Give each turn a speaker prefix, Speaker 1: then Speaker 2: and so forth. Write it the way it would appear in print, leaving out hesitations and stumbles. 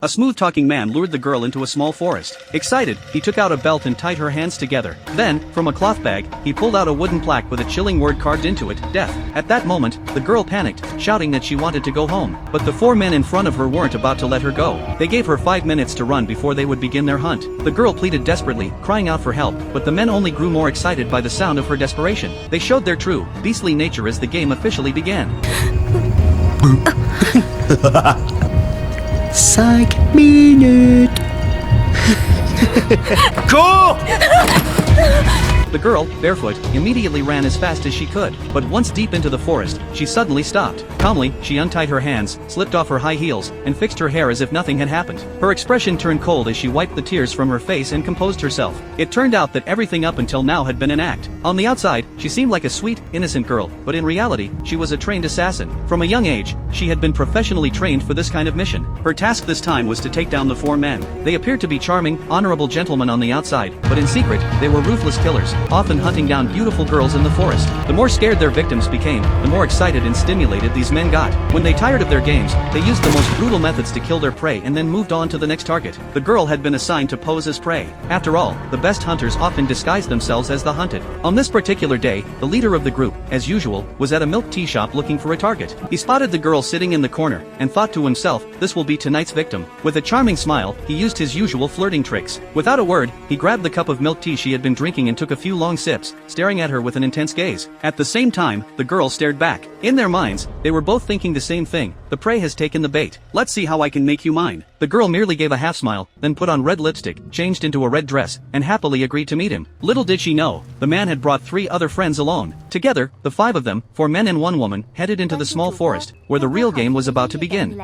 Speaker 1: A smooth-talking man lured the girl into a small forest. Excited, he took out a belt and tied her hands together. Then, from a cloth bag, he pulled out a wooden plaque with a chilling word carved into it, death. At that moment, the girl panicked, shouting that she wanted to go home. But the four men in front of her weren't about to let her go. They gave her 5 minutes to run before they would begin their hunt. The girl pleaded desperately, crying out for help, but the men only grew more excited by the sound of her desperation. They showed their true, beastly nature as the game officially began.
Speaker 2: 5 minutes.
Speaker 1: Go! The girl, barefoot, immediately ran as fast as she could, but once deep into the forest, she suddenly stopped. Calmly, she untied her hands, slipped off her high heels, and fixed her hair as if nothing had happened. Her expression turned cold as she wiped the tears from her face and composed herself. It turned out that everything up until now had been an act. On the outside, she seemed like a sweet, innocent girl, but in reality, she was a trained assassin. From a young age, she had been professionally trained for this kind of mission. Her task this time was to take down the 4 men. They appeared to be charming, honorable gentlemen on the outside, but in secret, they were ruthless killers, often hunting down beautiful girls in the forest. The more scared their victims became, the more excited and stimulated these men got. When they tired of their games, they used the most brutal methods to kill their prey and then moved on to the next target. The girl had been assigned to pose as prey. After all, the best hunters often disguise themselves as the hunted. On this particular day, the leader of the group, as usual, was at a milk tea shop looking for a target. He spotted the girl sitting in the corner, and thought to himself, this will be tonight's victim. With a charming smile, he used his usual flirting tricks. Without a word, he grabbed the cup of milk tea she had been drinking and took a few long sips, staring at her with an intense gaze. At the same time, the girl stared back. In their minds, they were both thinking the same thing. The prey has taken the bait. Let's see how I can make you mine. The girl merely gave a half smile, then put on red lipstick, changed into a red dress, and happily agreed to meet him. Little did she know, the man had brought 3 other friends alone. Together, the 5 of them, 4 men and 1 woman, headed into the small forest, where the real game was about to begin.